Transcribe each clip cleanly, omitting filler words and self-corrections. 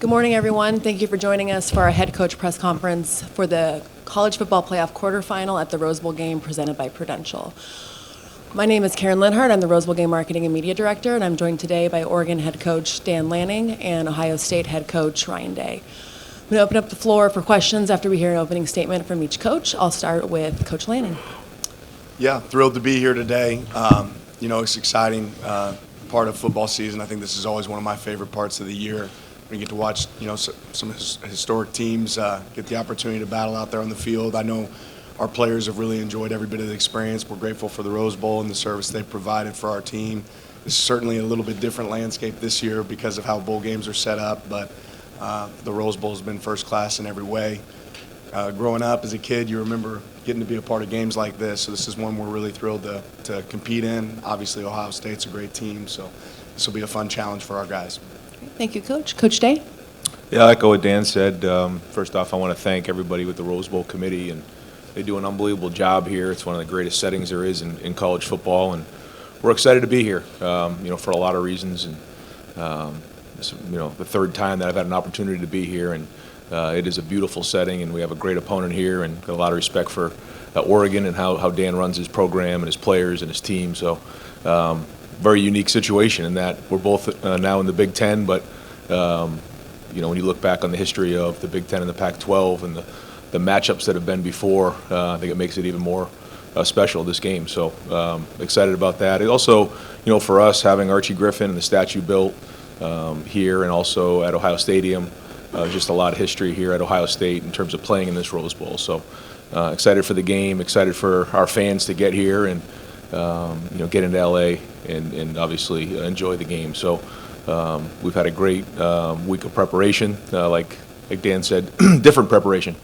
Good morning, everyone. Thank you for joining us for our head coach press conference for the College Football Playoff quarterfinal at the Rose Bowl game presented by Credentialed. My name is Karen Linhart. I'm the Rose Bowl game marketing and media director, and I'm joined today by Oregon head coach Dan Lanning and Ohio State head coach Ryan Day. I'm going to open up the floor for questions after we hear an opening statement from each coach. I'll start with Coach Lanning. Yeah, thrilled to be here today. It's exciting part of football season. I think this is always one of my favorite parts of the year. We get to watch, some historic teams get the opportunity to battle out there on the field. I know our players have really enjoyed every bit of the experience. We're grateful for the Rose Bowl and the service they've provided for our team. This is certainly a little bit different landscape this year because of how bowl games are set up, but the Rose Bowl has been first class in every way. Growing up as a kid, you remember getting to be a part of games like this, so this is one we're really thrilled to compete in. Obviously, Ohio State's a great team, so this will be a fun challenge for our guys. Thank you, Coach. Coach Day? Yeah, I echo what Dan said. First off, I want to thank everybody with the Rose Bowl committee, and they do an unbelievable job here. It's one of the greatest settings there is in college football, and we're excited to be here, for a lot of reasons. And the third time that I've had an opportunity to be here, and it is a beautiful setting, and we have a great opponent here, and got a lot of respect for Oregon and how Dan runs his program and his players and his team. So very unique situation in that we're both now in the Big Ten, but when you look back on the history of the Big Ten and the Pac-12 and the matchups that have been before, I think it makes it even more special, this game. So excited about that. It also, for us, having Archie Griffin and the statue built here and also at Ohio Stadium, just a lot of history here at Ohio State in terms of playing in this Rose Bowl. So excited for the game, excited for our fans to get here and get into LA and obviously enjoy the game. So we've had a great week of preparation, like Dan said, different preparation.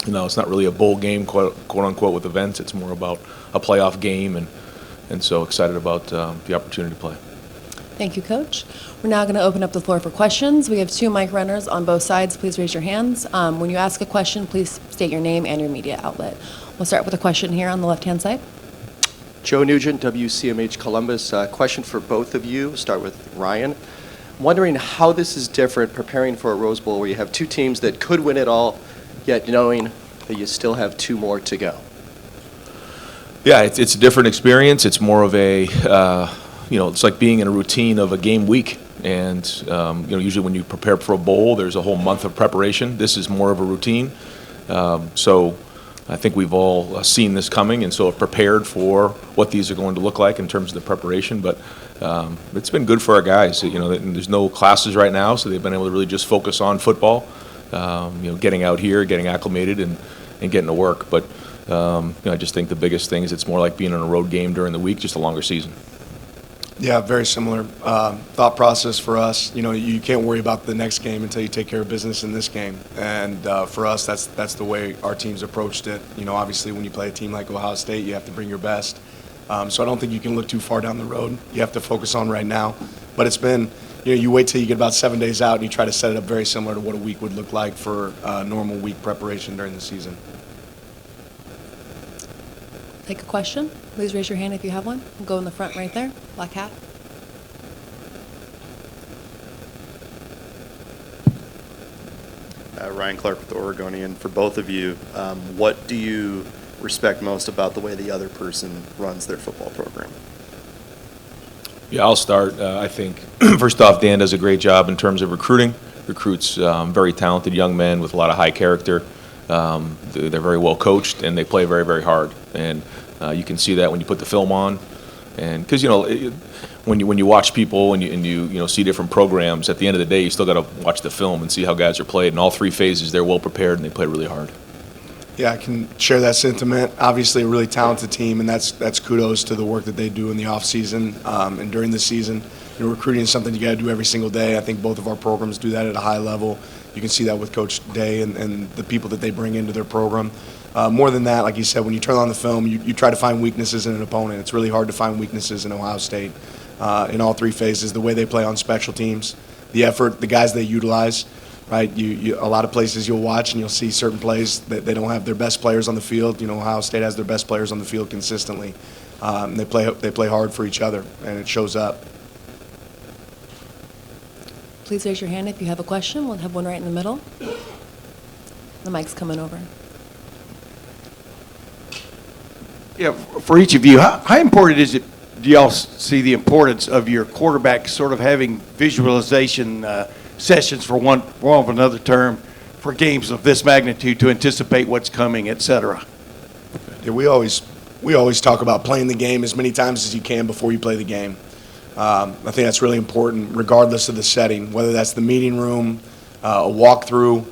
It's not really a bowl game, quote unquote, with events. It's more about a playoff game, and so excited about the opportunity to play. Thank you, Coach. We're now going to open up the floor for questions. We have 2 mic runners on both sides. Please raise your hands. When you ask a question, please state your name and your media outlet. We'll start with a question here on the left-hand side. Joe Nugent, WCMH Columbus. Question for both of you. Start with Ryan. I'm wondering how this is different preparing for a Rose Bowl where you have 2 teams that could win it all, yet knowing that you still have 2 more to go. Yeah, it's a different experience. It's more of a, it's like being in a routine of a game week. And, usually when you prepare for a bowl, there's a whole month of preparation. This is more of a routine. So I think we've all seen this coming and so have prepared for what these are going to look like in terms of the preparation. But it's been good for our guys. There's no classes right now, so they've been able to really just focus on football, getting out here, getting acclimated, and getting to work. But I just think the biggest thing is it's more like being on a road game during the week, just a longer season. Yeah, very similar thought process for us. You can't worry about the next game until you take care of business in this game. And for us, that's the way our teams approached it. Obviously, when you play a team like Ohio State, you have to bring your best. So I don't think you can look too far down the road. You have to focus on right now. But it's been, you wait till you get about 7 days out and you try to set it up very similar to what a week would look like for normal week preparation during the season. Take a question. Please raise your hand if you have one. We'll go in the front right there. Black hat. Ryan Clark with the Oregonian. For both of you, what do you respect most about the way the other person runs their football program? Yeah, I'll start. I think, first off, Dan does a great job in terms of recruiting. Recruits very talented young men with a lot of high character. They're very well coached, and they play very, very hard. And you can see that when you put the film on. And because, when you watch people and you see different programs, at the end of the day, you still got to watch the film and see how guys are played. In all 3 phases, they're well prepared, and they play really hard. Yeah, I can share that sentiment. Obviously, a really talented team, and that's kudos to the work that they do in the offseason and during the season. Recruiting is something you got to do every single day. I think both of our programs do that at a high level. You can see that with Coach Day and the people that they bring into their program. More than that, like you said, when you turn on the film, you try to find weaknesses in an opponent. It's really hard to find weaknesses in Ohio State in all 3 phases. The way they play on special teams, the effort, the guys they utilize. Right, a lot of places you'll watch and you'll see certain plays that they don't have their best players on the field. Ohio State has their best players on the field consistently. They play hard for each other, and it shows up. please raise your hand if you have a question. We'll have one right in the middle. The mic's coming over. Yeah, for each of you, how important is it, do y'all see the importance of your quarterback sort of having visualization sessions, for one of another term, for games of this magnitude to anticipate what's coming, et cetera? Yeah, we always talk about playing the game as many times as you can before you play the game. I think that's really important, regardless of the setting, whether that's the meeting room, a walkthrough,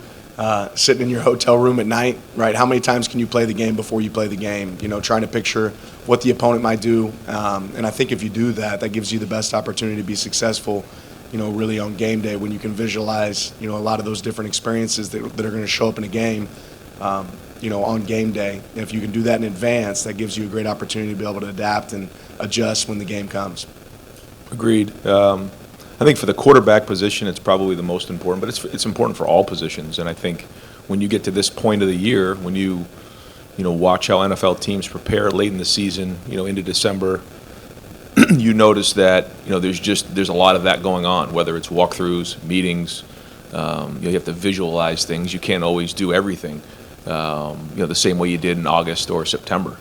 sitting in your hotel room at night, right? How many times can you play the game before you play the game? You know, trying to picture what the opponent might do. And I think if you do that, that gives you the best opportunity to be successful, you know, really on game day, when you can visualize, you know, a lot of those different experiences that are going to show up in a game, you know, on game day. And if you can do that in advance, that gives you a great opportunity to be able to adapt and adjust when the game comes. Agreed. I think for the quarterback position, it's probably the most important, but it's important for all positions. And I think when you get to this point of the year, when you watch how NFL teams prepare late in the season, you know, into December, you notice that, you know, there's a lot of that going on, whether it's walkthroughs, meetings. You have to visualize things. You can't always do everything, you know, the same way you did in August or September.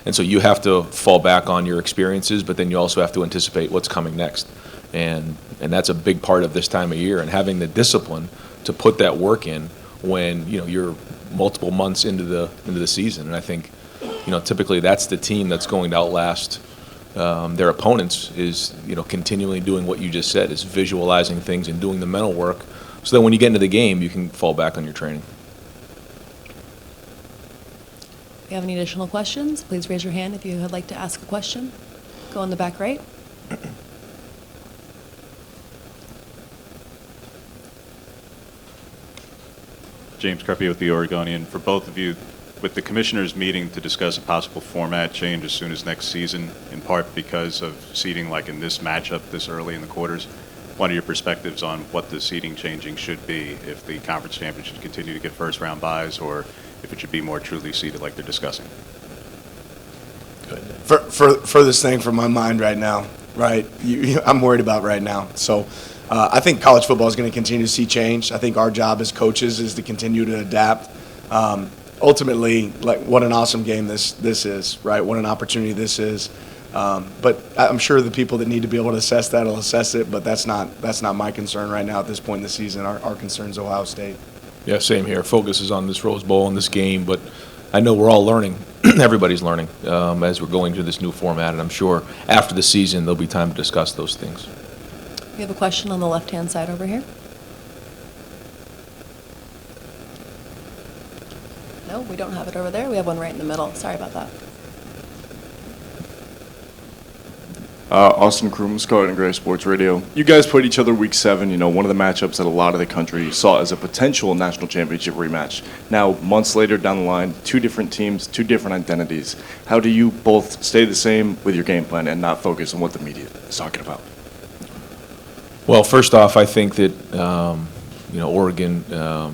And so you have to fall back on your experiences, but then you also have to anticipate what's coming next. And that's a big part of this time of year, and having the discipline to put that work in when, you know, you're multiple months into the season. And I think, you know, typically that's the team that's going to outlast their opponents, is, you know, continually doing what you just said, is visualizing things and doing the mental work, so that when you get into the game, you can fall back on your training. If you have any additional questions, please raise your hand if you would like to ask a question. Go in the back right. James Crepey with the Oregonian. For both of you, with the commissioners meeting to discuss a possible format change as soon as next season, in part because of seeding like in this matchup this early in the quarters, what are your perspectives on what the seeding changing should be, if the conference champions should continue to get first round buys, or if it should be more truly seeded like they're discussing? Furthest thing from my mind right now, right? I'm worried about right now. So I think college football is going to continue to see change. I think our job as coaches is to continue to adapt. Ultimately, like, what an awesome game this is, right? What an opportunity this is. But I'm sure the people that need to be able to assess that will assess it, but that's not my concern right now at this point in the season. Our concern is Ohio State. Yeah, same here. Focus is on this Rose Bowl and this game, but I know we're all learning. Everybody's learning as we're going through this new format, and I'm sure after the season there'll be time to discuss those things. We have a question on the left-hand side over here. No, we don't have it over there. We have one right in the middle. Sorry about that. Austin Kroom, Scarlet and Gray Sports Radio. You guys played each other week 7, you know, one of the matchups that a lot of the country saw as a potential national championship rematch. Now, months later down the line, two different teams, two different identities. How do you both stay the same with your game plan and not focus on what the media is talking about? Well, first off, I think that, you know, Oregon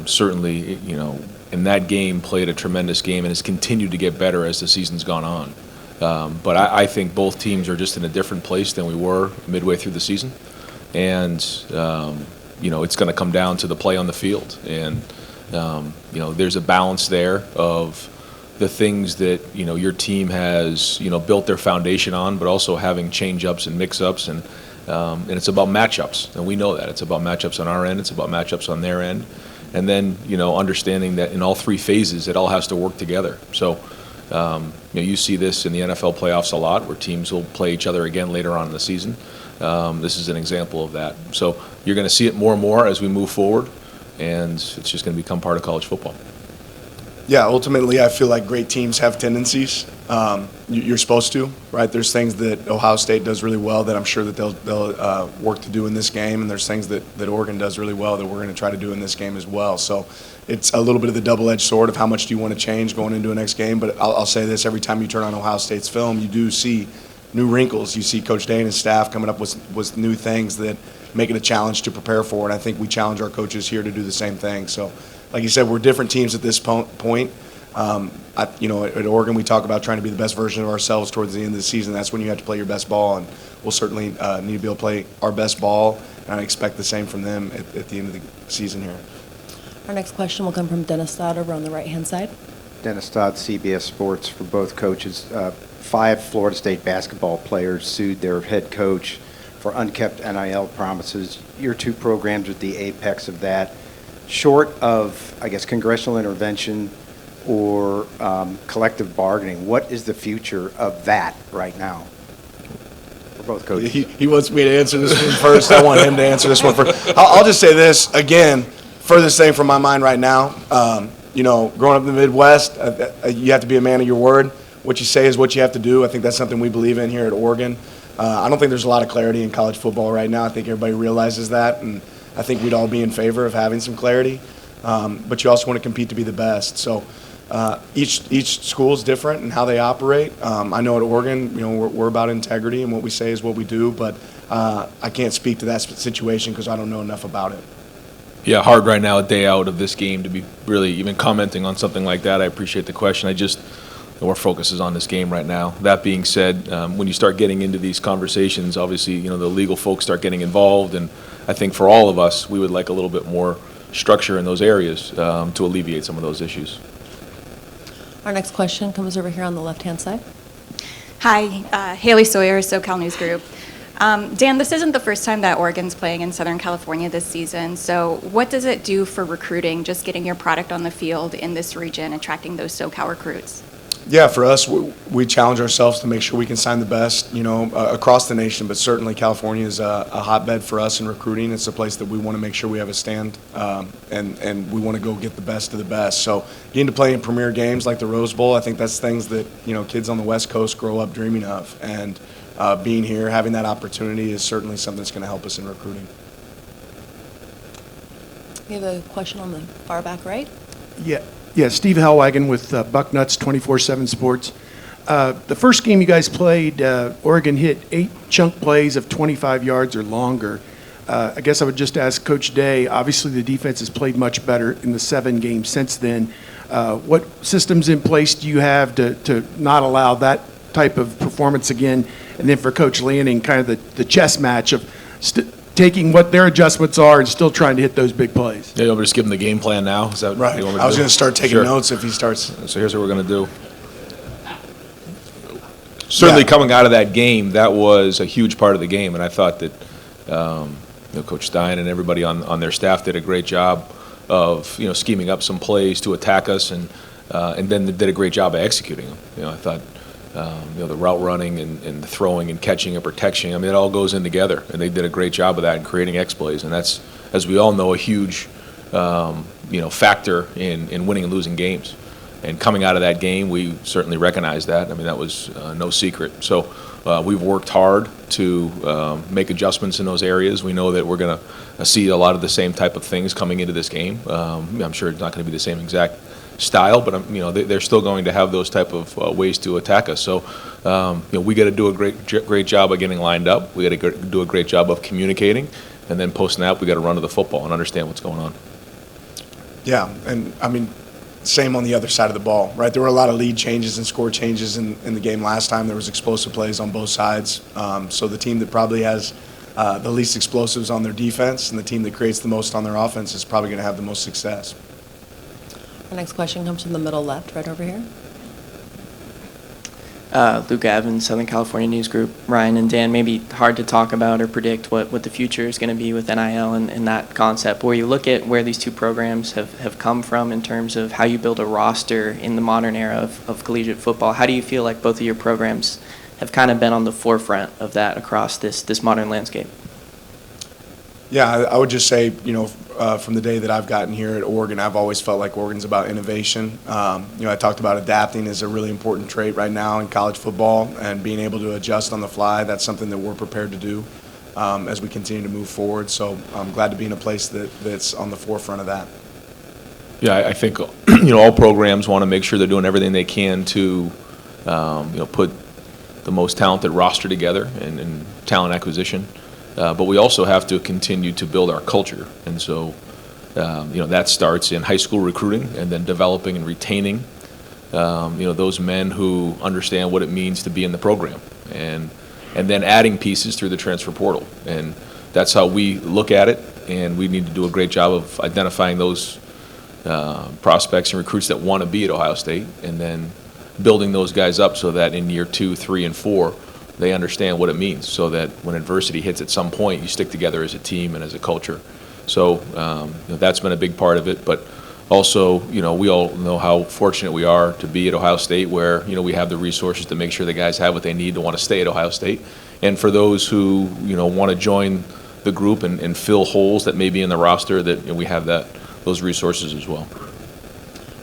certainly, you know, in that game played a tremendous game and has continued to get better as the season's gone on. But I think both teams are just in a different place than we were midway through the season. And, you know, it's going to come down to the play on the field. And, you know, there's a balance there of the things that, you know, your team has, you know, built their foundation on, but also having change-ups and mix-ups. And it's about matchups. And we know that. It's about matchups on our end. It's about matchups on their end. And then, you know, understanding that in all three phases, it all has to work together. So, you know, you see this in the NFL playoffs a lot, where teams will play each other again later on in the season. This is an example of that. So you're going to see it more and more as we move forward, and it's just going to become part of college football. Yeah, ultimately, I feel like great teams have tendencies. You're supposed to, right? There's things that Ohio State does really well that I'm sure that they'll work to do in this game, and there's things that Oregon does really well that we're going to try to do in this game as well. So it's a little bit of the double-edged sword of how much do you want to change going into a next game. But I'll say this, every time you turn on Ohio State's film, you do see new wrinkles. You see Coach Day and his staff coming up with new things that make it a challenge to prepare for, and I think we challenge our coaches here to do the same thing. So, like you said, we're different teams at this point. At Oregon, we talk about trying to be the best version of ourselves towards the end of the season. That's when you have to play your best ball, and we'll certainly need to be able to play our best ball, and I expect the same from them at the end of the season here. Our next question will come from Dennis Stott over on the right-hand side. Dennis Stott, CBS Sports, for both coaches. 5 Florida State basketball players sued their head coach for unkept NIL promises. Your 2 programs are at the apex of that. Short of, I guess, congressional intervention or collective bargaining, what is the future of that right now? For both coaches. He wants me to answer this one first. I want him to answer this one first. I'll just say this, again, furthest thing from my mind right now. Growing up in the Midwest, you have to be a man of your word. What you say is what you have to do. I think that's something we believe in here at Oregon. I don't think there's a lot of clarity in college football right now. I think everybody realizes that, and I think we'd all be in favor of having some clarity. But you also want to compete to be the best. So each school is different in how they operate. I know at Oregon, we're about integrity, and what we say is what we do. But I can't speak to that situation because I don't know enough about it. Yeah, hard right now, a day out of this game, to be really even commenting on something like that. I appreciate the question. Our focus is on this game right now. That being said, when you start getting into these conversations, obviously, the legal folks start getting involved, and I think for all of us, we would like a little bit more structure in those areas to alleviate some of those issues. Our next question comes over here on the left-hand side. Hi, Haley Sawyer, SoCal News Group. Dan, this isn't the first time that Oregon's playing in Southern California this season, so what does it do for recruiting, just getting your product on the field in this region, attracting those SoCal recruits? Yeah, for us, we challenge ourselves to make sure we can sign the best, across the nation. But certainly, California is a hotbed for us in recruiting. It's a place that we want to make sure we have a stand, and we want to go get the best of the best. So, getting to play in premier games like the Rose Bowl, I think that's things that kids on the West Coast grow up dreaming of. And being here, having that opportunity, is certainly something that's going to help us in recruiting. We have a question on the far back right. Yeah, Steve Hellwagon with Bucknuts 24/7 Sports. The first game you guys played, Oregon hit 8 chunk plays of 25 yards or longer. I guess I would just ask Coach Day, obviously the defense has played much better in the 7 games since then. What systems in place do you have to not allow that type of performance again? And then for Coach Lanning, kind of the chess match of taking what their adjustments are and still trying to hit those big plays. Yeah, you want me to just give him the game plan now? Is that Right. what you want me I was do? going to start taking Sure. notes if he starts. So here's what we're going to do. Certainly coming out of that game, that was a huge part of the game, and I thought that Coach Stein and everybody on their staff did a great job of scheming up some plays to attack us, and then did a great job of executing them. I thought the route running and the throwing and catching and protection, it all goes in together, and they did a great job of that in creating X-plays, and that's, as we all know, a huge factor in winning and losing games. And coming out of that game, we certainly recognized that. That was no secret. So we've worked hard to make adjustments in those areas. We know that we're going to see a lot of the same type of things coming into this game. I'm sure it's not going to be the same exact style, but they're still going to have those type of ways to attack us. So we got to do a great job of getting lined up. We got to do a great job of communicating, and then post snap, we got to run to the football and understand what's going on. Yeah, and same on the other side of the ball, right? There were a lot of lead changes and score changes in the game last time. There was explosive plays on both sides. So the team that probably has the least explosives on their defense and the team that creates the most on their offense is probably going to have the most success. Our next question comes from the middle left, right over here. Luke Evans, Southern California News Group. Ryan and Dan, maybe hard to talk about or predict what the future is going to be with NIL and that concept. But where you look at where these two programs have come from in terms of how you build a roster in the modern era of collegiate football, how do you feel like both of your programs have kind of been on the forefront of that across this modern landscape? Yeah, I would just say, from the day that I've gotten here at Oregon, I've always felt like Oregon's about innovation. I talked about adapting is a really important trait right now in college football, and being able to adjust on the fly. That's something that we're prepared to do as we continue to move forward. So I'm glad to be in a place that's on the forefront of that. Yeah, I think all programs want to make sure they're doing everything they can to put the most talented roster together and talent acquisition. But we also have to continue to build our culture, and so that starts in high school recruiting, and then developing and retaining those men who understand what it means to be in the program, and then adding pieces through the transfer portal. And that's how we look at it, and we need to do a great job of identifying those prospects and recruits that want to be at Ohio State, and then building those guys up so that in year 2, 3, and 4, they understand what it means, so that when adversity hits at some point, you stick together as a team and as a culture. So that's been a big part of it. But also, we all know how fortunate we are to be at Ohio State, where we have the resources to make sure the guys have what they need to want to stay at Ohio State. And for those who want to join the group and fill holes that may be in the roster, that we have those resources as well.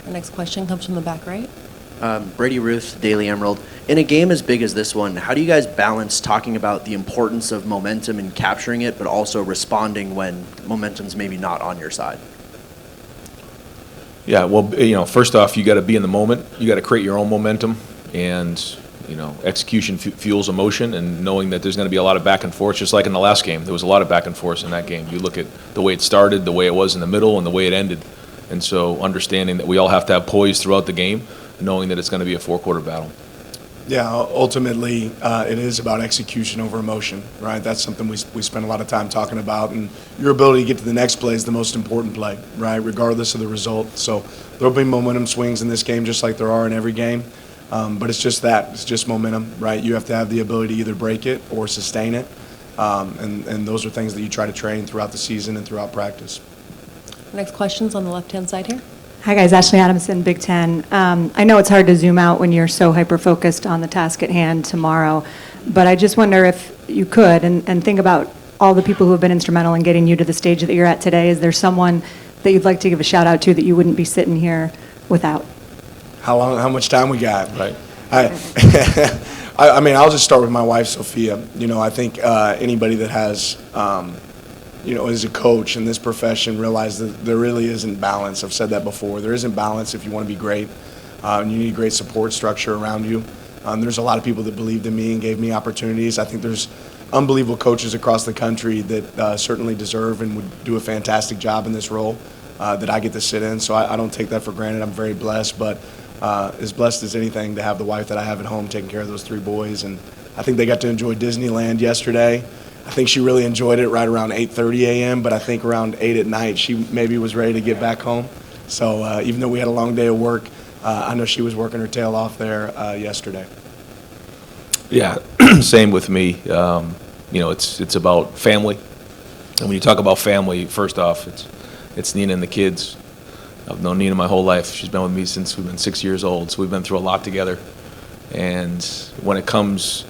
Our next question comes from the back right. Brady Ruth, Daily Emerald. In a game as big as this one, how do you guys balance talking about the importance of momentum and capturing it, but also responding when momentum's maybe not on your side? Yeah, well, first off, you got to be in the moment. You got to create your own momentum, and execution fuels emotion. And knowing that there's going to be a lot of back and forth, just like in the last game, there was a lot of back and forth in that game. You look at the way it started, the way it was in the middle, and the way it ended. And so, understanding that we all have to have poise throughout the game, knowing that it's going to be a 4-quarter battle. Yeah, ultimately, it is about execution over emotion, right? That's something we spend a lot of time talking about, and your ability to get to the next play is the most important play, right, regardless of the result. So there'll be momentum swings in this game just like there are in every game, but it's just that. It's just momentum, right? You have to have the ability to either break it or sustain it, and those are things that you try to train throughout the season and throughout practice. Next question's on the left-hand side here. Hi, guys. Ashley Adamson, Big Ten. I know it's hard to zoom out when you're so hyper-focused on the task at hand tomorrow, but I just wonder if you could, and think about all the people who have been instrumental in getting you to the stage that you're at today. Is there someone that you'd like to give a shout-out to that you wouldn't be sitting here without? How much time we got? Right. I mean, I'll just start with my wife, Sophia. I think anybody that has as a coach in this profession, realize that there really isn't balance. I've said that before. There isn't balance if you want to be great, and you need a great support structure around you. There's a lot of people that believed in me and gave me opportunities. I think there's unbelievable coaches across the country that certainly deserve and would do a fantastic job in this role that I get to sit in. So I don't take that for granted. I'm very blessed, but as blessed as anything to have the wife that I have at home taking care of those 3 boys. And I think they got to enjoy Disneyland yesterday. I think she really enjoyed it right around 8:30 a.m., but I think around 8 at night she maybe was ready to get back home. So even though we had a long day of work, I know she was working her tail off there yesterday. Yeah, same with me. It's about family. And when you talk about family, first off, it's Nina and the kids. I've known Nina my whole life. She's been with me since we've been 6 years old, so we've been through a lot together. And when it comes,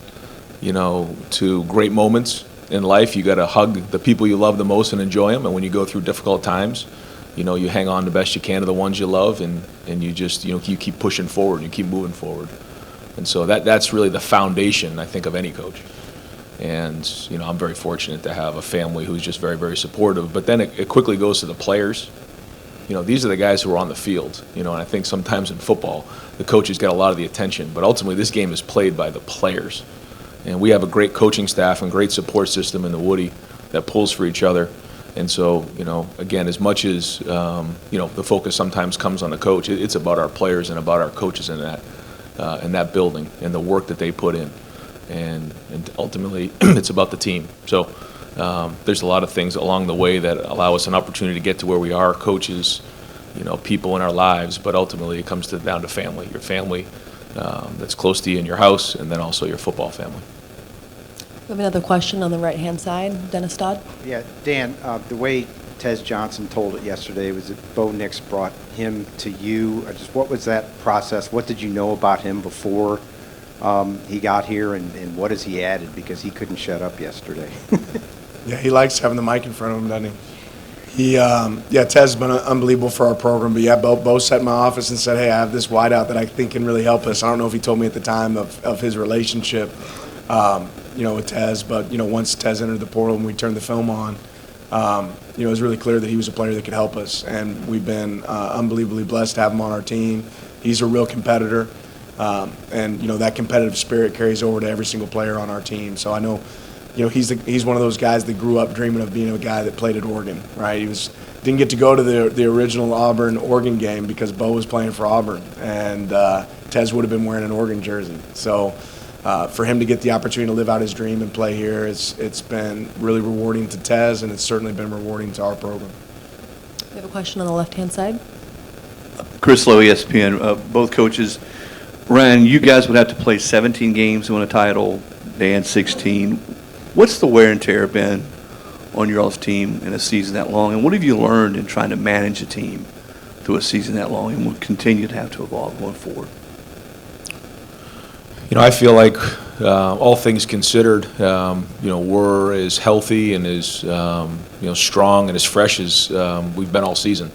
to great moments in life, you got to hug the people you love the most and enjoy them. And when you go through difficult times, you hang on the best you can to the ones you love, and you just, you keep pushing forward, you keep moving forward. And so that's really the foundation, I think, of any coach. And, I'm very fortunate to have a family who's just very, very supportive. But then it quickly goes to the players. These are the guys who are on the field, and I think sometimes in football, the coaches get a lot of the attention. But ultimately, this game is played by the players. And we have a great coaching staff and great support system in the Woody that pulls for each other. And so, again, as much as, the focus sometimes comes on the coach, it's about our players and about our coaches in that building and the work that they put in. And ultimately, it's about the team. So there's a lot of things along the way that allow us an opportunity to get to where we are, coaches, people in our lives, but ultimately it comes down to family, your family that's close to you in your house, and then also your football family. We have another question on the right-hand side. Dennis Dodd. Yeah, Dan, the way Tez Johnson told it yesterday was that Bo Nix brought him to you. What was that process? What did you know about him before he got here, and what has he added? Because he couldn't shut up yesterday. Yeah, he likes having the mic in front of him, doesn't he? Tez has been unbelievable for our program. But yeah, Bo sat in my office and said, hey, I have this wideout that I think can really help us. I don't know if he told me at the time of his relationship, with Tez, but, once Tez entered the portal and we turned the film on, it was really clear that he was a player that could help us. And we've been unbelievably blessed to have him on our team. He's a real competitor. And that competitive spirit carries over to every single player on our team. So I know he's one of those guys that grew up dreaming of being a guy that played at Oregon, right? Didn't get to go to the original Auburn-Oregon game because Bo was playing for Auburn, and Tez would have been wearing an Oregon jersey. So for him to get the opportunity to live out his dream and play here, it's been really rewarding to Tez, and it's certainly been rewarding to our program. We have a question on the left-hand side. Chris Lowe, ESPN. Both coaches. Ryan, you guys would have to play 17 games to win a title, Dan 16. What's the wear and tear been on your all's team in a season that long, and what have you learned in trying to manage a team through a season that long and will continue to have to evolve going forward? I feel like all things considered, we're as healthy and as strong and as fresh as we've been all season.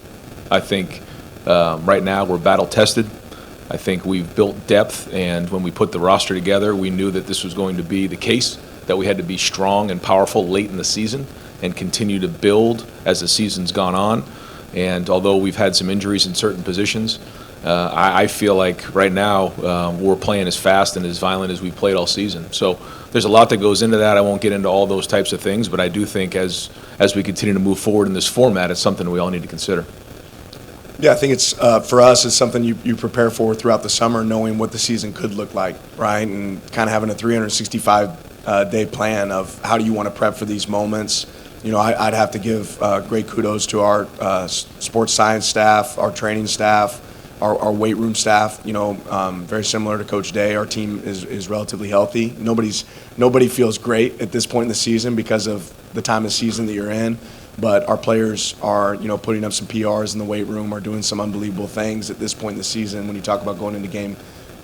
I think right now we're battle tested. I think we've built depth, and when we put the roster together, we knew that this was going to be the case, that we had to be strong and powerful late in the season and continue to build as the season's gone on. And although we've had some injuries in certain positions, I feel like right now we're playing as fast and as violent as we've played all season. So there's a lot that goes into that. I won't get into all those types of things, but I do think as we continue to move forward in this format, it's something we all need to consider. Yeah, I think it's, for us, it's something you prepare for throughout the summer, knowing what the season could look like, right? And kind of having a 365-day plan of how do you want to prep for these moments. I'd have to give great kudos to our sports science staff, our training staff, our weight room staff. Very similar to Coach Day, our team is relatively healthy. Nobody feels great at this point in the season because of the time of season that you're in. But our players are, putting up some PRs in the weight room, are doing some unbelievable things at this point in the season. When you talk about going into game,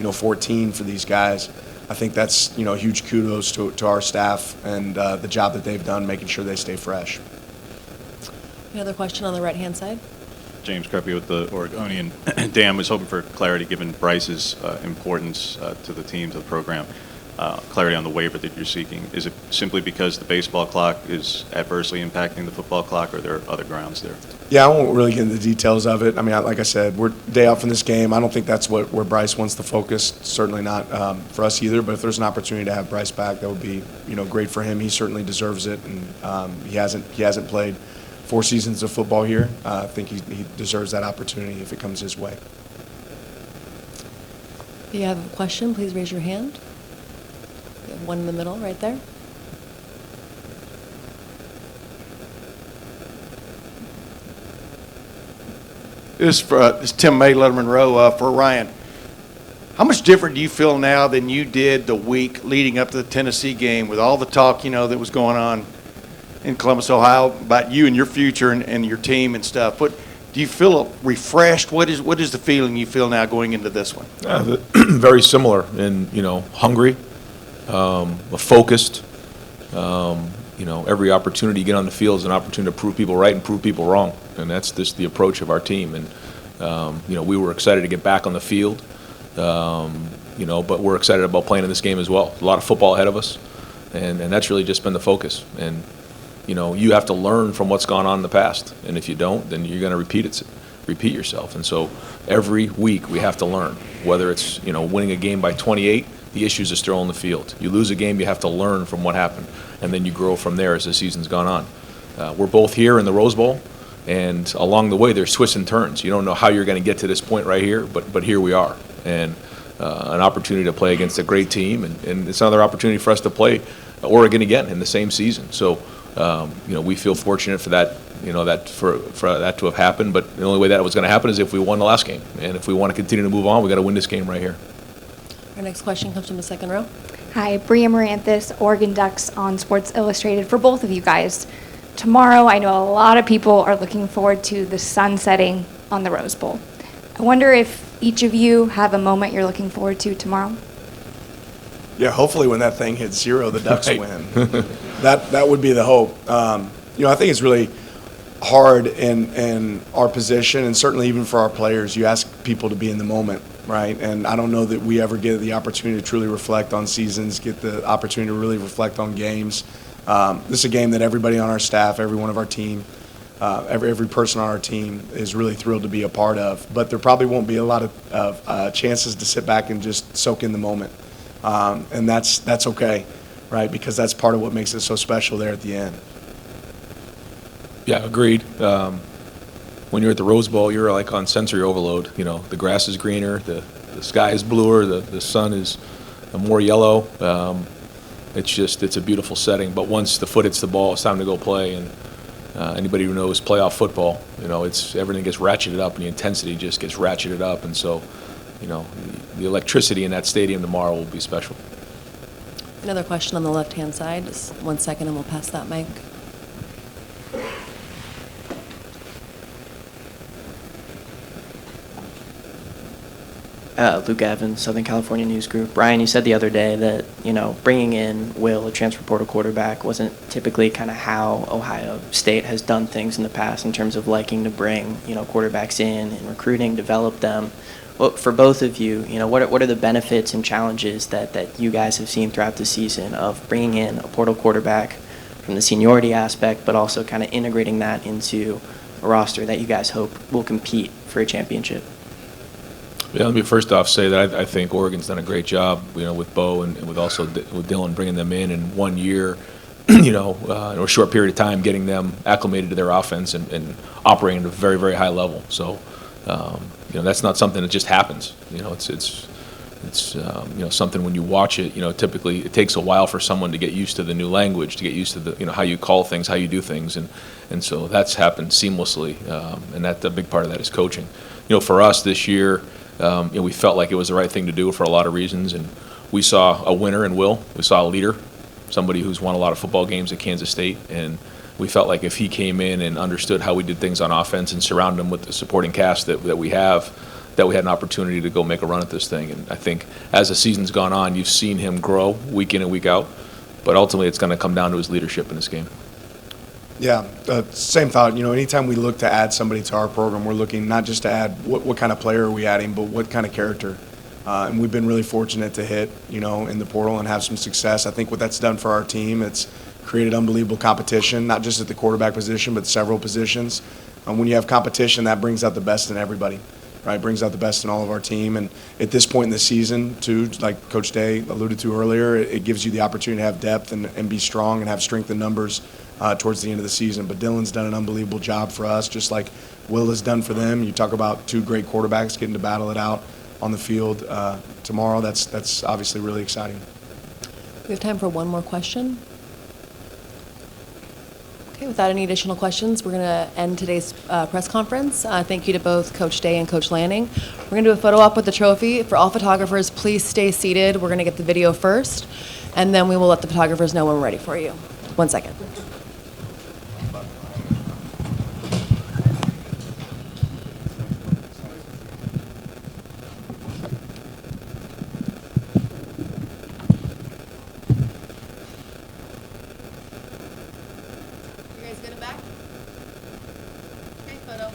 14 for these guys, I think that's, huge kudos to our staff and the job that they've done making sure they stay fresh. Another question on the right-hand side. James Crepey with the Oregonian. Dan, was hoping for clarity given Bryce's importance to the team, to the program. Clarity on the waiver that you're seeking. Is it simply because the baseball clock is adversely impacting the football clock, or are there other grounds there? Yeah, I won't really get into the details of it. I mean, like I said, we're day out from this game. I don't think that's where Bryce wants to focus. Certainly not for us either. But if there's an opportunity to have Bryce back, that would be great for him. He certainly deserves it, and he hasn't played 4 seasons of football here. I think he deserves that opportunity if it comes his way. If you have a question, please raise your hand. We have one in the middle right there. This is Tim May, Letterman Row, for Ryan. How much different do you feel now than you did the week leading up to the Tennessee game with all the talk, that was going on in Columbus, Ohio, about you and your future and your team and stuff? What do you feel refreshed? What is the feeling you feel now going into this one? Very similar, and hungry, focused. Every opportunity you get on the field is an opportunity to prove people right and prove people wrong, and that's just the approach of our team. And we were excited to get back on the field, but we're excited about playing in this game as well. A lot of football ahead of us, and that's really just been the focus. And you have to learn from what's gone on in the past, and if you don't, then you're going to repeat yourself. And so every week we have to learn, whether it's winning a game by 28. The issues are still on the field. You lose a game, you have to learn from what happened, and then you grow from there as the season's gone on. We're both here in the Rose Bowl, and along the way there's twists and turns. You don't know how you're going to get to this point right here, but here we are, and an opportunity to play against a great team, and it's another opportunity for us to play Oregon again in the same season. So we feel fortunate for that. For that to have happened, but the only way that was going to happen is if we won the last game, and if we want to continue to move on, we got to win this game right here. Our next question comes from the second row. Hi, Bria Maranthus, Oregon Ducks on Sports Illustrated. For both of you guys, tomorrow I know a lot of people are looking forward to the sun setting on the Rose Bowl. I wonder if each of you have a moment you're looking forward to tomorrow? Yeah, hopefully when that thing hits 0, the Ducks Right. win. That would be the hope. I think it's really hard in our position, and certainly even for our players. You ask people to be in the moment, right? And I don't know that we ever get the opportunity to truly reflect on seasons, get the opportunity to really reflect on games. This is a game that everybody on our staff, every one of our team, every person on our team is really thrilled to be a part of. But there probably won't be a lot of chances to sit back and just soak in the moment. And that's okay. right? Because that's part of what makes it so special there at the end. Yeah, agreed. When you're at the Rose Bowl, you're like on sensory overload. You know, the grass is greener, the sky is bluer, the sun is more yellow. It's a beautiful setting. But once the foot hits the ball, it's time to go play. And anybody who knows playoff football, you know, everything gets ratcheted up and the intensity just gets ratcheted up. And so, you know, the electricity in that stadium tomorrow will be special. Another question on the left-hand side. Just 1 second and we'll pass that mic. Luke Evans, Southern California News Group. Brian, you said the other day that, you know, bringing in Will, a transfer portal quarterback, wasn't typically kind of how Ohio State has done things in the past in terms of liking to bring, you know, quarterbacks in and recruiting, develop them. Well, for both of you, you know, what are the benefits and challenges that you guys have seen throughout the season of bringing in a portal quarterback from the seniority aspect, but also kind of integrating that into a roster that you guys hope will compete for a championship? Yeah, let me first off say that I think Oregon's done a great job, you know, with Bo and with also with Dylan bringing them in 1 year, you know, in a short period of time, getting them acclimated to their offense and operating at a very, very high level. So, you know, that's not something that just happens. You know, it's you know, something when you watch it, you know, typically it takes a while for someone to get used to the new language, to get used to the, you know, how you call things, how you do things, and so that's happened seamlessly, and that the big part of that is coaching. You know, for us this year, you know, we felt like it was the right thing to do for a lot of reasons, and we saw a winner in Will. We saw a leader, somebody who's won a lot of football games at Kansas State, and we felt like if he came in and understood how we did things on offense and surrounded him with the supporting cast that we have, that we had an opportunity to go make a run at this thing. And I think as the season's gone on, you've seen him grow week in and week out, but ultimately it's going to come down to his leadership in this game. Yeah, same thought. You know, anytime we look to add somebody to our program, we're looking not just to add what kind of player are we adding, but what kind of character. And we've been really fortunate to hit, you know, in the portal and have some success. I think what that's done for our team, it's created unbelievable competition, not just at the quarterback position, but several positions. When you have competition, that brings out the best in everybody, right? Brings out the best in all of our team. And at this point in the season, too, like Coach Day alluded to earlier, it gives you the opportunity to have depth and be strong and have strength in numbers towards the end of the season. But Dylan's done an unbelievable job for us, just like Will has done for them. You talk about two great quarterbacks getting to battle it out on the field tomorrow. That's obviously really exciting. We have time for one more question. Okay, without any additional questions, we're going to end today's press conference. Thank you to both Coach Day and Coach Lanning. We're going to do a photo op with the trophy. For all photographers, please stay seated. We're going to get the video first, and then we will let the photographers know when we're ready for you. 1 second. You guys good and back? Okay, photo.